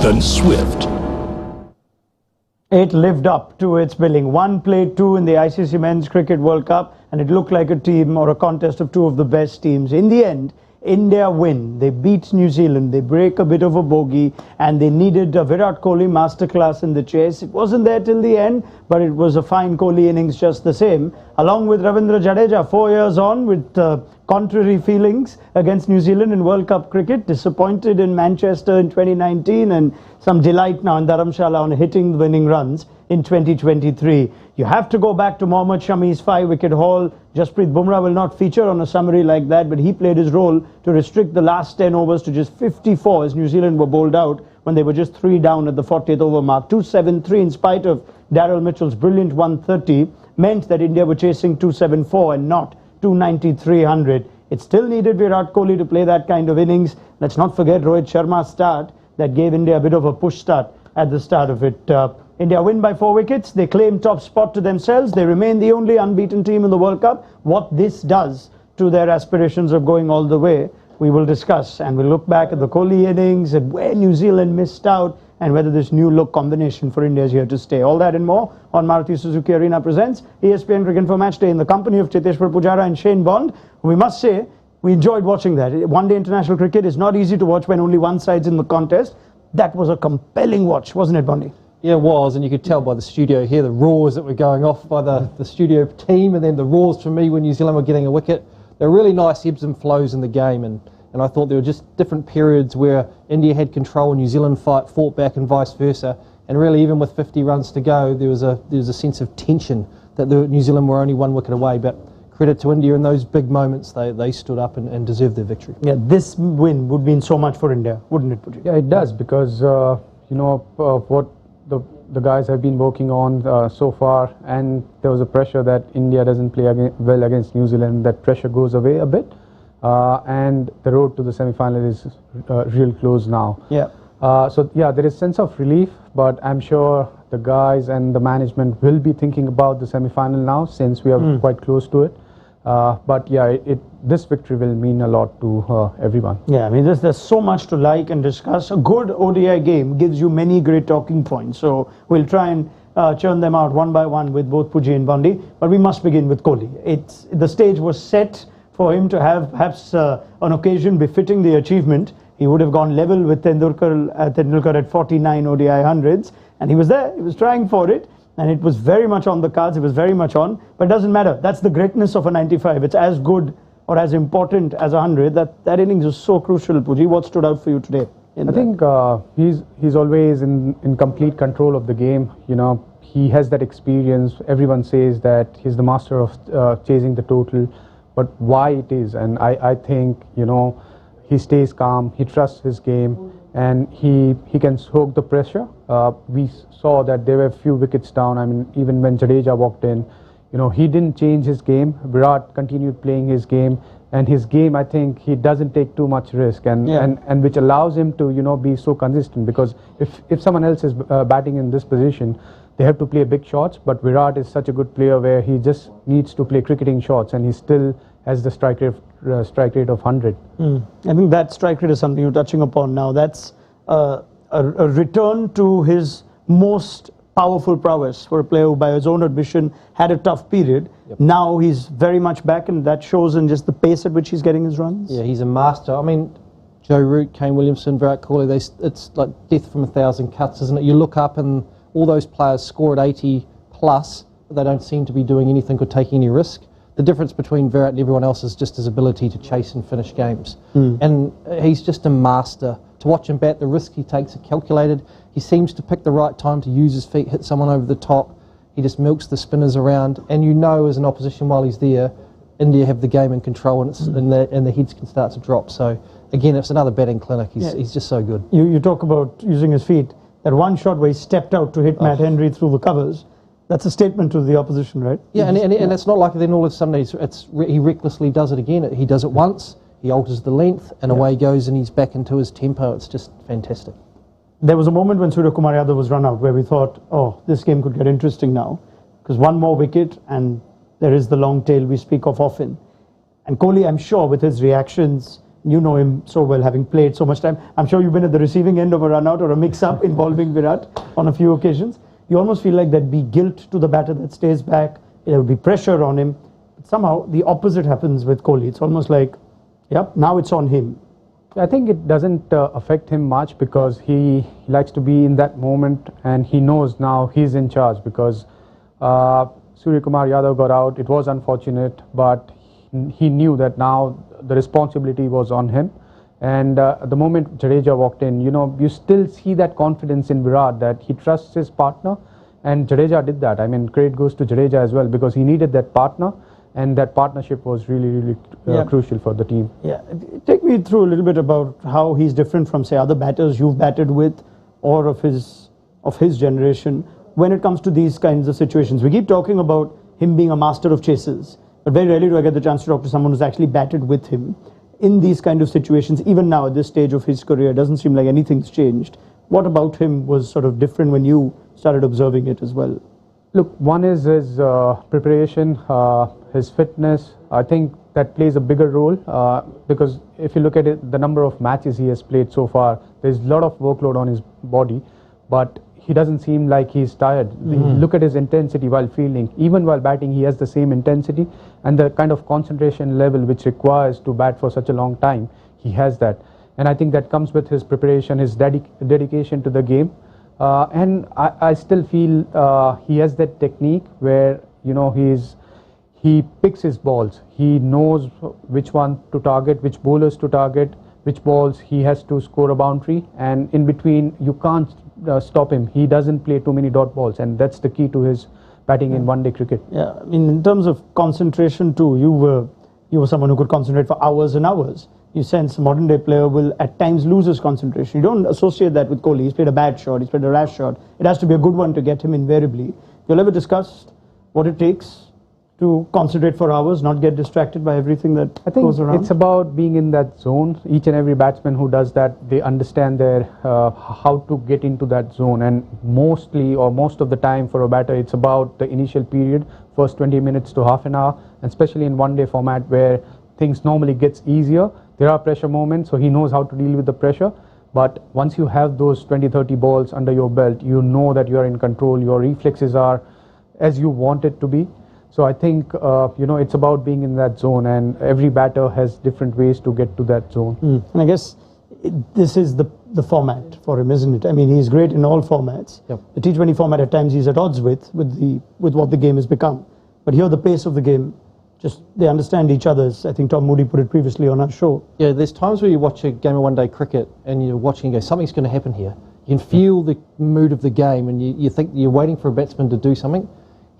and swift. It lived up to its billing. One played two in the ICC Men's Cricket World Cup, and it looked like a team or a contest of two of the best teams. In the end, India win. They beat New Zealand. They break a bit of a bogey, and they needed a Virat Kohli masterclass in the chase. It wasn't there till the end, but it was a fine Kohli innings just the same. Along with Ravindra Jadeja, 4 years on with contrary feelings against New Zealand in World Cup cricket, disappointed in Manchester in 2019 and some delight now in Dharamsala on hitting winning runs in 2023. You have to go back to Mohammad Shami's 5-wicket haul. Jasprit Bumrah will not feature on a summary like that, but he played his role to restrict the last 10 overs to just 54 as New Zealand were bowled out when they were just 3 down at the 40th over mark. 273 in spite of Daryl Mitchell's brilliant 130 meant that India were chasing 274 and not 290-300. It still needed Virat Kohli to play that kind of innings. Let's not forget Rohit Sharma's start that gave India a bit of a push start at the start of it. India win by 4 wickets. They claim top spot to themselves. They remain the only unbeaten team in the World Cup. What this does to their aspirations of going all the way, we will discuss. And we'll look back at the Kohli innings and where New Zealand missed out and whether this new look combination for India is here to stay. All that and more on Maruti Suzuki Arena presents ESPN Cricket for Matchday in the company of Cheteshwar Pujara and Shane Bond. We must say, we enjoyed watching that. One-day international cricket is not easy to watch when only one side's in the contest. That was a compelling watch, wasn't it, Bondi? Yeah, it was, and you could tell by the studio here, the roars that were going off by the studio team, and then the roars from me when New Zealand were getting a wicket. There were really nice ebbs and flows in the game, and I thought there were just different periods where India had control and New Zealand fought back and vice versa. And really, even with 50 runs to go, there was a sense of tension that New Zealand were only 1 wicket away. But credit to India in those big moments, they stood up and deserved their victory. Yeah, this win would mean so much for India, wouldn't it, Puji? Yeah, it does, because what the guys have been working on so far, and there was a pressure that India doesn't play well against New Zealand. That pressure goes away a bit, and the road to the semi-final is real close now. Yeah. So yeah, there is a sense of relief, but I'm sure the guys and the management will be thinking about the semi-final now, since we are quite close to it. But yeah, this victory will mean a lot to everyone. Yeah, I mean, there's so much to like and discuss. A good ODI game gives you many great talking points. So we'll try and churn them out one by one with both Puji and Bondi. But we must begin with Kohli. The stage was set for him to have perhaps an occasion befitting the achievement. He would have gone level with Tendulkar at 49 ODI hundreds. And he was there. He was trying for it. And it was very much on the cards. It was very much on. But it doesn't matter. That's the greatness of a 95. It's as good or as important as 100. That innings is so crucial, Puji. What stood out for you today? I think he's always in complete control of the game. You know, he has that experience. Everyone says that he's the master of chasing the total. But why it is? And I think, you know, he stays calm. He trusts his game. And he can soak the pressure. We saw that there were a few wickets down. I mean, even when Jadeja walked in, you know, he didn't change his game. Virat continued playing his game. And his game, I think, he doesn't take too much risk, and which allows him to, you know, be so consistent. Because if someone else is batting in this position, they have to play big shots. But Virat is such a good player where he just needs to play cricketing shots, and he still has the strike rate of 100. I think that strike rate is something you're touching upon now. That's a return to his most powerful prowess for a player who, by his own admission, had a tough period. Yep. Now he's very much back, and that shows in just the pace at which he's getting his runs. Yeah, he's a master. I mean, Joe Root, Kane Williamson, Virat Kohli, it's like death from 1,000 cuts, isn't it? You look up and all those players score at 80 plus, but they don't seem to be doing anything or taking any risk. The difference between Virat and everyone else is just his ability to chase and finish games. And he's just a master. To watch him bat, the risk he takes are calculated. He seems to pick the right time to use his feet, hit someone over the top. He just milks the spinners around. And you know, as an opposition, while he's there, India have the game in control, and the heads can start to drop. So again, it's another batting clinic. He's just so good. You talk about using his feet. That one shot where he stepped out to hit Matt Henry through the covers. That's a statement to the opposition, right? Yeah, and it's not like then all of a sudden he recklessly does it again. He does it once, he alters the length, and away he goes, and he's back into his tempo. It's just fantastic. There was a moment when Surya Kumar Yadav was run out where we thought, oh, this game could get interesting now, because one more wicket and there is the long tail we speak of often. And Kohli, I'm sure, with his reactions, You know him so well, having played so much time. I'm sure you've been at the receiving end of a run-out or a mix-up involving Virat on a few occasions. You almost feel like there'd be guilt to the batter that stays back. There would be pressure on him. But somehow the opposite happens with Kohli. It's almost like, yep, now it's on him. I think it doesn't affect him much because he likes to be in that moment and he knows now he's in charge because Surya Kumar Yadav got out. It was unfortunate, but he knew that now the responsibility was on him. And the moment Jadeja walked in, you still see that confidence in Virat that he trusts his partner, and Jadeja did that. I mean, credit goes to Jadeja as well because he needed that partner, and that partnership was really crucial for the team. Yeah, take me through a little bit about how he's different from, say, other batters you've batted with or of his generation when it comes to these kinds of situations. We keep talking about him being a master of chases, but very rarely do I get the chance to talk to someone who's actually batted with him. In these kind of situations, even now at this stage of his career, it doesn't seem like anything's changed. What about him was sort of different when you started observing it as well? Look, one is his preparation, his fitness. I think that plays a bigger role because if you look at it, the number of matches he has played so far, there's a lot of workload on his body, but he doesn't seem like he's tired. Look at his intensity while fielding. Even while batting, he has the same intensity and the kind of concentration level which requires to bat for such a long time. He has that. And I think that comes with his preparation, his dedication to the game. And I still feel he has that technique where, he picks his balls. He knows which one to target, which bowlers to target, which balls he has to score a boundary. And in between, you can't stop him. He doesn't play too many dot balls, and that's the key to his batting in one-day cricket. Yeah, I mean, in terms of concentration too, you were someone who could concentrate for hours and hours. You sense a modern-day player will at times lose his concentration. You don't associate that with Kohli. He's played a bad shot, he's played a rash shot. It has to be a good one to get him invariably. You'll ever discuss what it takes to concentrate for hours, not get distracted by everything that goes around? It's about being in that zone. Each and every batsman who does that, they understand their how to get into that zone. And mostly or most of the time for a batter, it's about the initial period, first 20 minutes to half an hour, and especially in one-day format where things normally gets easier. There are pressure moments, so he knows how to deal with the pressure. But once you have those 20-30 balls under your belt, you know that you are in control. Your reflexes are as you want it to be. So I think, it's about being in that zone, and every batter has different ways to get to that zone. And I guess this is the format for him, isn't it? I mean, he's great in all formats. Yep. The T20 format at times he's at odds with what the game has become. But here the pace of the game, just they understand each other's. I think Tom Moody put it previously on our show. Yeah, there's times where you watch a game of one-day cricket and you're watching and go, something's going to happen here. You can feel the mood of the game and you think you're waiting for a batsman to do something.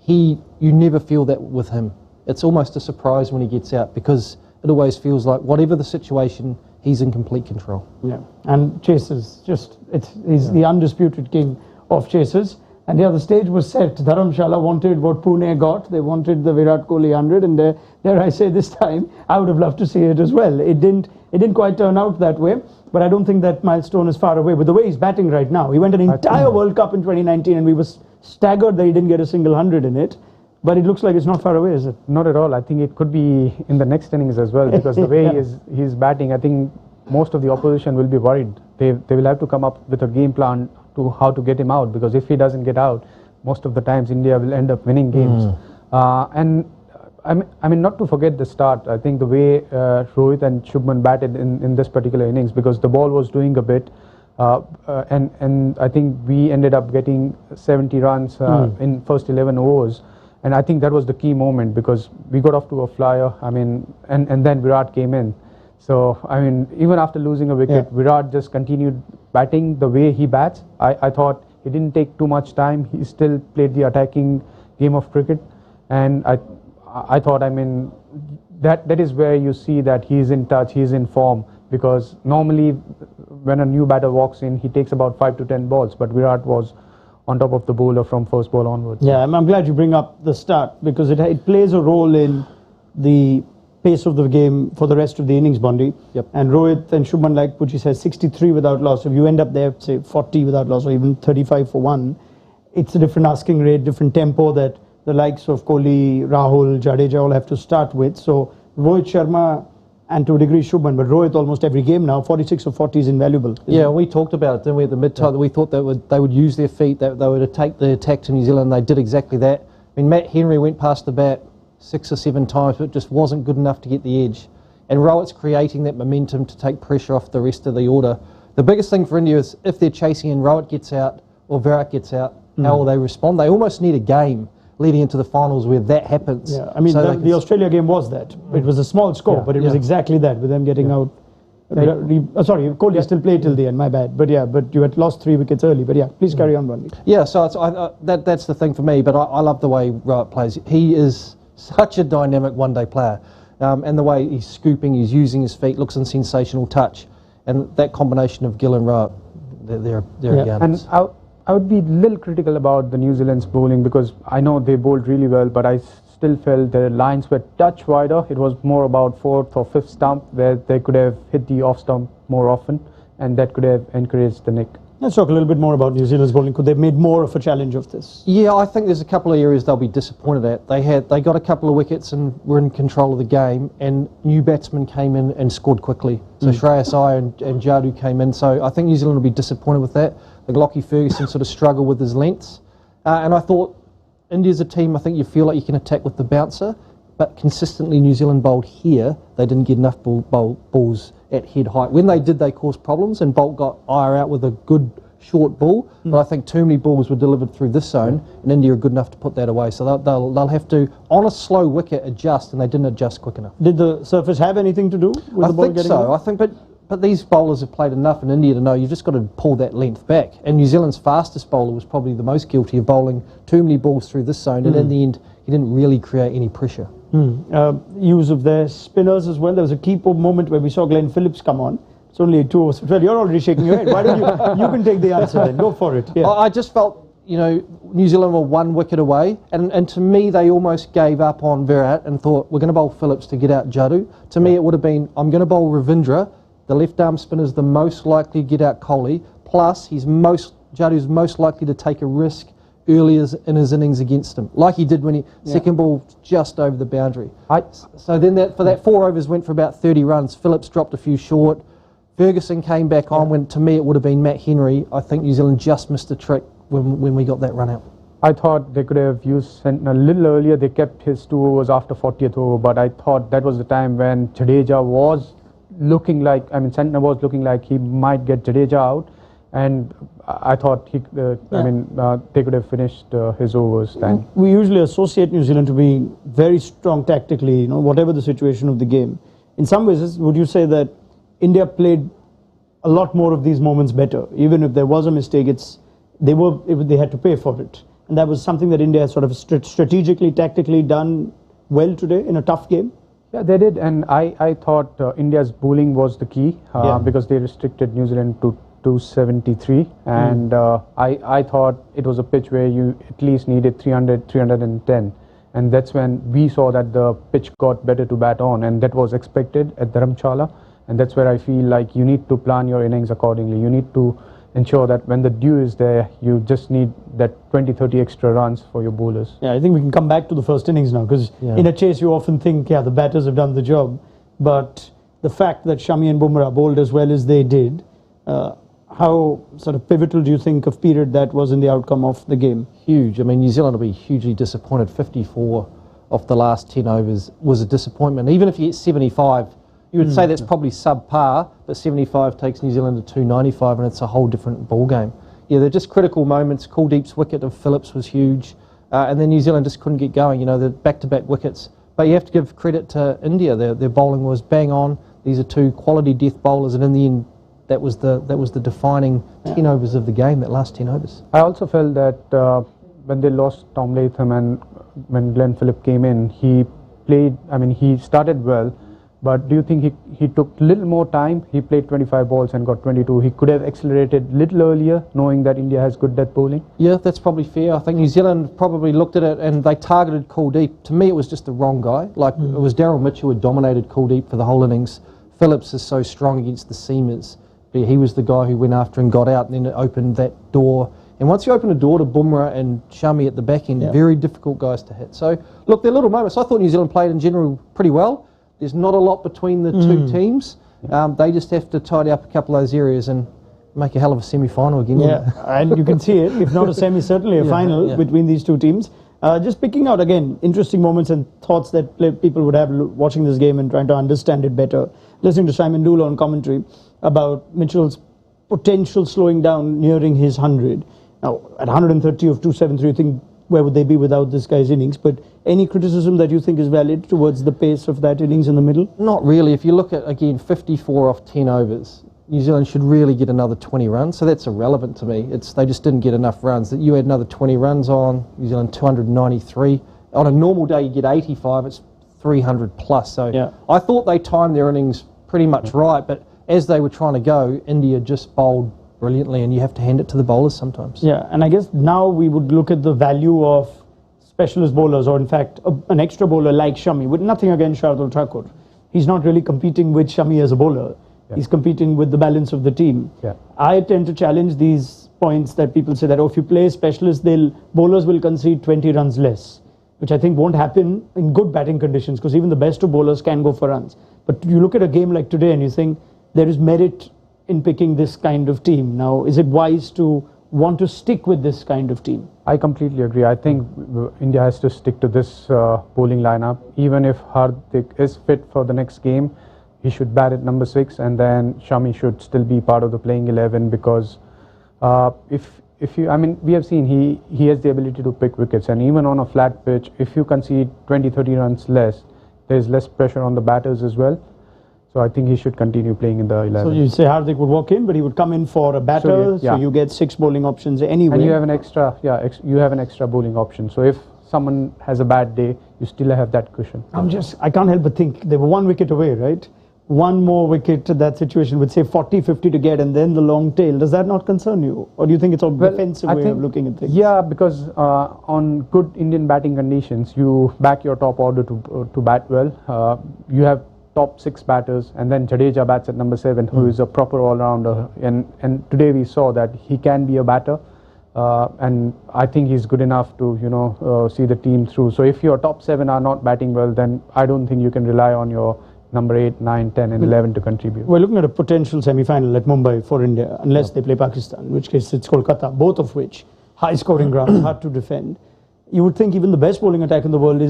You never feel that with him. It's almost a surprise when he gets out because it always feels like whatever the situation, he's in complete control. Yeah, and chasers, he's the undisputed king of chasers. And yeah, the stage was set. Dharamsala wanted what Pune got. They wanted the Virat Kohli 100, and there I say this time, I would have loved to see it as well. It didn't quite turn out that way, but I don't think that milestone is far away. With the way he's batting right now, he went an entire World Cup in 2019, and we were staggered that he didn't get a single 100 in it. But it looks like it's not far away, is it? Not at all. I think it could be in the next innings as well because the way he's batting, I think most of the opposition will be worried. They will have to come up with a game plan to how to get him out because if he doesn't get out, most of the times India will end up winning games. And I mean, not to forget the start. I think the way Rohit and Shubman batted in this particular innings because the ball was doing a bit. And I think we ended up getting 70 runs in first 11 overs. And I think that was the key moment because we got off to a flyer. I mean, and then Virat came in. So, I mean, even after losing a wicket, Virat just continued batting the way he bats. I thought he didn't take too much time. He still played the attacking game of cricket. And I thought, I mean, that is where you see that he's in touch, he's in form. Because normally when a new batter walks in, he takes about 5 to 10 balls. But Virat was on top of the bowler from first ball onwards. Yeah, I'm glad you bring up the start because it plays a role in the pace of the game for the rest of the innings, Bondi. Yep. And Rohit and Shubman, like Pucci says, 63 without loss. If you end up there, say 40 without loss or even 35 for one, it's a different asking rate, different tempo that the likes of Kohli, Rahul, Jadeja all have to start with. So Rohit Sharma and to a degree Shubman, but Rohit almost every game now, 46 of 40 is invaluable. Yeah, we talked about it, didn't we, at the mid-time, that we thought they would use their feet, that they would take the attack to New Zealand. They did exactly that. I mean, Matt Henry went past the bat 6 or 7 times, but it just wasn't good enough to get the edge. And Rohit's creating that momentum to take pressure off the rest of the order. The biggest thing for India is if they're chasing and Rohit gets out or Virat gets out, how will they respond? They almost need a game leading into the finals where that happens. Yeah, I mean, so the Australia game was that. It was a small score, but it was exactly that, with them getting out. Sorry, Kohli still played till the end, my bad. But but you had lost 3 wickets early. But please carry on, Bundy. Yeah, so that's the thing for me, but I love the way Rohit plays. He is such a dynamic one-day player. And the way he's scooping, he's using his feet, looks in sensational touch. And that combination of Gill and Rohit, they're guns. And I would be a little critical about the New Zealand's bowling because I know they bowled really well, but I still felt their lines were touch wider. It was more about 4th or 5th stump where they could have hit the off stump more often, and that could have encouraged the nick. Let's talk a little bit more about New Zealand's bowling. Could they have made more of a challenge of this? Yeah, I think there's a couple of areas they'll be disappointed at. They got a couple of wickets and were in control of the game, and new batsmen came in and scored quickly. So Shreyas Iyer and Jadu came in. So I think New Zealand will be disappointed with that. Like Lockie Ferguson sort of struggled with his lengths. And I thought India's a team, I think you feel like you can attack with the bouncer, but consistently New Zealand bowled here. They didn't get enough balls at head height. When they did, they caused problems, and Bolt got Iyer out with a good short ball, but I think too many balls were delivered through this zone, and India are good enough to put that away. So they'll have to, on a slow wicket, adjust, and they didn't adjust quick enough. Did the surface have anything to do with the ball getting so. away? I think, but these bowlers have played enough in India to know you've just got to pull that length back. And New Zealand's fastest bowler was probably the most guilty of bowling too many balls through this zone, and in the end, he didn't really create any pressure. Use of their spinners as well. There was a key moment where we saw Glenn Phillips come on. It's only 2 overs. Well, you're already shaking your head. Why don't you can take the answer then. Go for it. Yeah. I just felt, New Zealand were 1 wicket away, and to me they almost gave up on Virat and thought, we're going to bowl Phillips to get out Jadu. To me it would have been, I'm going to bowl Ravindra. The left arm spinner is the most likely to get out Kohli, plus Jadu's most likely to take a risk early in his innings against him, like he did when he second ball just over the boundary. So then for that 4 overs went for about 30 runs. Phillips dropped a few short. Ferguson came back on when, to me, it would have been Matt Henry. I think New Zealand just missed a trick when we got that run out. I thought they could have used Sentinel a little earlier. They kept his 2 overs after 40th over, but I thought that was the time when Jadeja was looking like, Sentinel was looking like he might get Jadeja out, and I thought they could have finished his overs then. We usually associate New Zealand to being very strong tactically, whatever the situation of the game. In some ways, would you say that India played a lot more of these moments better? Even if there was a mistake, they had to pay for it. And that was something that India sort of strategically, tactically done well today in a tough game. Yeah, they did, and I thought India's bowling was the key because they restricted New Zealand to 273, and I thought it was a pitch where you at least needed 300, 310, and that's when we saw that the pitch got better to bat on, and that was expected at Dharamsala. And that's where I feel like you need to plan your innings accordingly. You need to ensure that when the dew is there, you just need that 20, 30 extra runs for your bowlers. Yeah, I think we can come back to the first innings now, because in a chase you often think, the batters have done the job. But the fact that Shami and Bumrah bowled as well as they did, how sort of pivotal do you think of period that was in the outcome of the game? Huge. I mean, New Zealand will be hugely disappointed. 54 off the last 10 overs was a disappointment. Even if you get 75, you would say that's probably subpar, but 75 takes New Zealand to 295, and it's a whole different ball game. Yeah, they're just critical moments. Kuldeep's wicket of Phillips was huge, and then New Zealand just couldn't get going. The back-to-back wickets. But you have to give credit to India. Their bowling was bang on. These are 2 quality death bowlers, and in the end, that was the defining 10 overs of the game. That last 10 overs. I also felt that when they lost Tom Latham and when Glenn Phillips came in, he played. He started well. But do you think he took a little more time? He played 25 balls and got 22. He could have accelerated a little earlier, knowing that India has good death bowling. Yeah, that's probably fair. I think New Zealand probably looked at it and they targeted Kuldeep. To me, it was just the wrong guy. It was Daryl Mitchell who dominated Kuldeep for the whole innings. Phillips is so strong against the seamers. But he was the guy who went after and got out, and then it opened that door. And once you open a door to Bumrah and Shami at the back end, very difficult guys to hit. So, look, they're little moments. I thought New Zealand played in general pretty well. There's not a lot between the two teams. They just have to tidy up a couple of those areas and make a hell of a semi-final again. Yeah, and you can see it. If not a semi, certainly a final between these two teams. Just picking out, again, interesting moments and thoughts that people would have watching this game and trying to understand it better. Listening to Simon Dool on commentary about Mitchell's potential slowing down nearing his 100. Now, at 130 of 273, you think, where would they be without this guy's innings? But any criticism that you think is valid towards the pace of that innings in the middle? Not really. If you look at, again, 54 off 10 overs, New Zealand should really get another 20 runs, so that's irrelevant to me. They just didn't get enough runs. That you had another 20 runs on, New Zealand 293. On a normal day you get 85, it's 300 plus. So I thought they timed their innings pretty much right, but as they were trying to go, India just bowled brilliantly, and you have to hand it to the bowlers sometimes. Yeah, and I guess now we would look at the value of specialist bowlers, or in fact an extra bowler like Shami, with nothing against Shardul Thakur. He's not really competing with Shami as a bowler. He's competing with the balance of the team. I tend to challenge these points that people say that, oh, if you play specialists, bowlers will concede 20 runs less, which I think won't happen in good batting conditions, because even the best of bowlers can go for runs. But you look at a game like today and you think there is merit in picking this kind of team. Now, is it wise to want to stick with this kind of team? I completely agree. I think India has to stick to this bowling lineup. Even if Hardik is fit for the next game, he should bat at number 6, and then Shami should still be part of the playing 11, because we have seen he has the ability to pick wickets, and even on a flat pitch, if you concede 20-30 runs less, there's less pressure on the batters as well. So I think he should continue playing in the 11. So you say Hardik would walk in, but he would come in for a batter, so you get 6 bowling options anyway. And you have an extra, you have an extra bowling option. So if someone has a bad day, you still have that cushion. I can't help but think they were 1 wicket away, right? One more wicket to that situation would say 40-50 to get, and then the long tail. Does that not concern you? Or do you think it's a defensive way of looking at things? Yeah, because on good Indian batting conditions, you back your top order to bat well. You have top 6 batters, and then Jadeja bats at number 7, who is a proper all-rounder. And today we saw that he can be a batter, and I think he's good enough to see the team through. So if your top 7 are not batting well, then I don't think you can rely on your number 8, 9, 10 and 11 to contribute. We're looking at a potential semi-final at Mumbai for India, unless they play Pakistan, in which case it's Kolkata, both of which high-scoring grounds, hard to defend. You would think even the best bowling attack in the world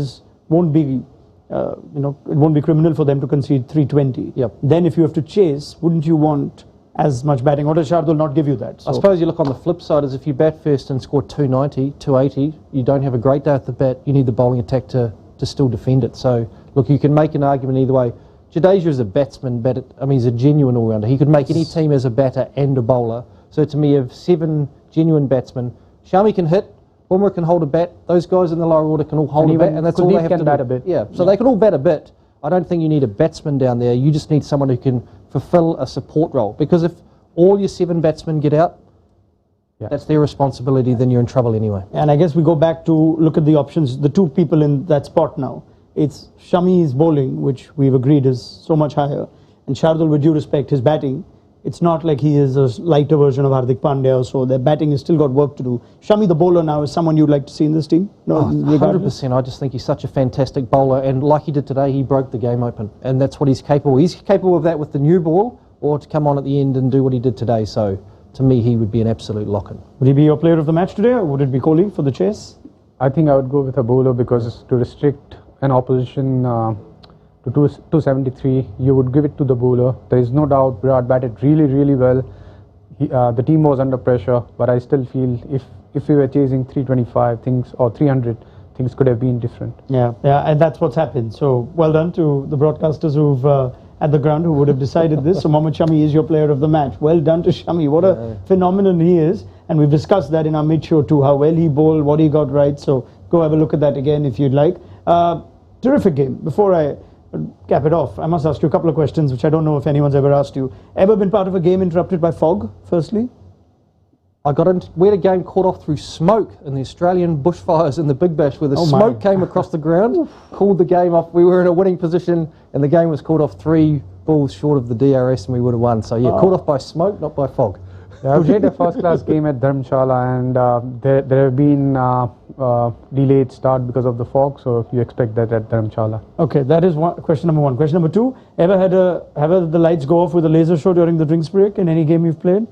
won't be it won't be criminal for them to concede 320. Then if you have to chase, wouldn't you want as much batting? Or does Shardul not give you that? So I suppose you look on the flip side, is if you bat first and score 290, 280, you don't have a great day at the bat, you need the bowling attack to still defend it. So look, you can make an argument either way. Jadeja is a batsman, he's a genuine all-rounder. He could make any team as a batter and a bowler. So to me, you have 7 genuine batsmen. Shami can hit, Bumrah can hold a bat, those guys in the lower order can all hold a bat, and that's all they have to bat do. A bit. So they can all bat a bit. I don't think you need a batsman down there. You just need someone who can fulfill a support role. Because if all your 7 batsmen get out, that's their responsibility, then you're in trouble anyway. And I guess we go back to look at the options, the 2 people in that spot now. It's Shami's bowling, which we've agreed is so much higher, and Shardul, with due respect, his batting, it's not like he is a lighter version of Hardik Pandya or so. Their batting has still got work to do. Shami, the bowler, now is someone you'd like to see in this team? No, 100%. I just think he's such a fantastic bowler, and like he did today, he broke the game open, and that's what he's capable. He's capable of that with the new ball, or to come on at the end and do what he did today. So to me, he would be an absolute lock-in. Would he be your player of the match today, or would it be Kohli for the chase? I think I would go with a bowler, because to restrict an opposition to 273, you would give it to the bowler. There is no doubt Virat batted really, really well. The team was under pressure, but I still feel if we were chasing 325 or 300, things could have been different. Yeah, and that's what's happened. So well done to the broadcasters who've at the ground who would have decided this. So Mohammad Shami is your player of the match. Well done to Shami. What a phenomenon he is. And we've discussed that in our mid-show too, how well he bowled, what he got right. So go have a look at that again if you'd like. Terrific game. Before I cap it off, I must ask you a couple of questions which I don't know if anyone's ever asked you. Ever been part of a game interrupted by fog, firstly? We had a game caught off through smoke in the Australian bushfires in the Big Bash, where the smoke came across the ground, called the game off. We were in a winning position, and the game was called off 3 balls short of the DRS, and we would have won. So yeah, called off by smoke, not by fog. I played a first-class game at Dharamsala, and there have been delayed start because of the fog, so you expect that at Dharamsala. Okay, that is question number one. Question number two, ever had the lights go off with a laser show during the drinks break in any game you've played?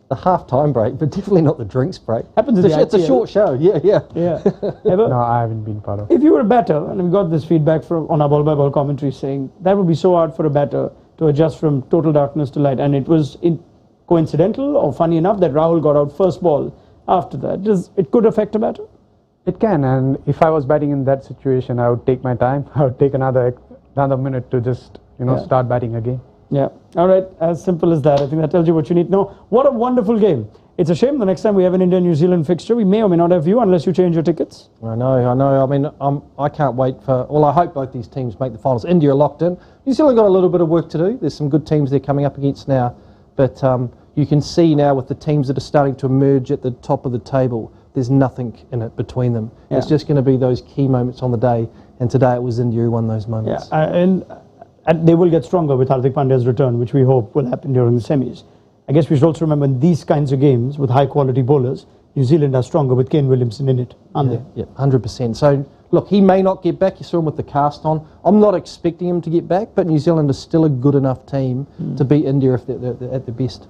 The half-time break, but definitely not the drinks break. Happens in the It's a IPL. short show, yeah. Yeah. Ever? No, I haven't been part of. If you were a batter, and we got this feedback from on our ball-by-ball commentary saying that would be so hard for a batter to adjust from total darkness to light, and it was coincidental or funny enough that Rahul got out first ball after that. It could affect a batter? It can, and if I was batting in that situation, I would take my time. I would take another minute to just start batting again. Yeah. All right. As simple as that. I think that tells you what you need to know. What a wonderful game. It's a shame the next time we have an India-New Zealand fixture, we may or may not have you unless you change your tickets. I know. I mean, I can't wait for... Well, I hope both these teams make the finals. India are locked in. New Zealand got a little bit of work to do. There's some good teams they're coming up against now. But you can see now with the teams that are starting to emerge at the top of the table, there's nothing in it between them. Yeah. It's just going to be those key moments on the day. And today it was India who won those moments. Yeah, and they will get stronger with Hardik Pandya's return, which we hope will happen during the semis. I guess we should also remember in these kinds of games with high-quality bowlers, New Zealand are stronger with Kane Williamson in it, aren't they? Yeah, 100%. So, look, he may not get back. You saw him with the cast on. I'm not expecting him to get back, but New Zealand is still a good enough team to beat India if they're at their best.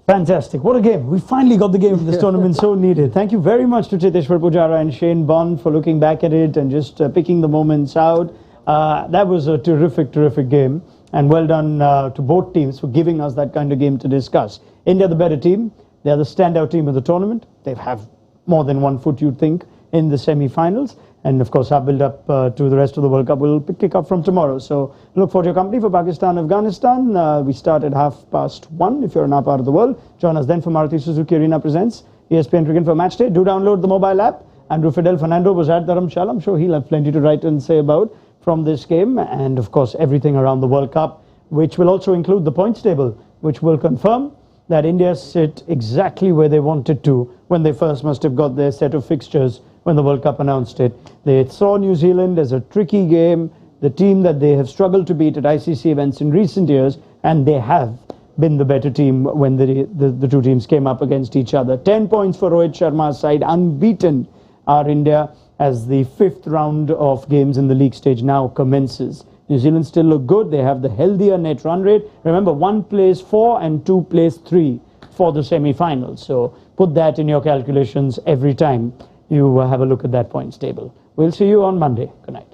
Fantastic. What a game. We finally got the game for this tournament so needed. Thank you very much to Cheteshwar Pujara and Shane Bond for looking back at it and just picking the moments out. That was a terrific game. And well done to both teams for giving us that kind of game to discuss. India, the better team. They are the standout team of the tournament. They have more than 1 foot, you'd think, in the semi-finals. And, of course, our build-up to the rest of the World Cup will kick off from tomorrow. So look forward to your company for Pakistan, Afghanistan. We start at 1:30 if you're in our part of the world. Join us then for Maruti Suzuki Arena Presents ESPN Cricket for Matchday. Do download the mobile app. Andrew Fidel Fernando was at Dharamsala. I'm sure he'll have plenty to write and say about from this game, and of course everything around the World Cup, which will also include the points table, which will confirm that India sit exactly where they wanted to when they first must have got their set of fixtures when the World Cup announced it. They saw New Zealand as a tricky game, the team that they have struggled to beat at ICC events in recent years, and they have been the better team when the two teams came up against each other. 10 points for Rohit Sharma's side, unbeaten are India, as the 5th round of games in the league stage now commences. New Zealand still look good. They have the healthier net run rate. Remember, 1 plays 4 and 2 plays 3 for the semi-finals. So put that in your calculations every time you have a look at that points table. We'll see you on Monday. Good night.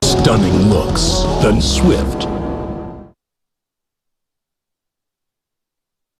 Stunning looks, then swift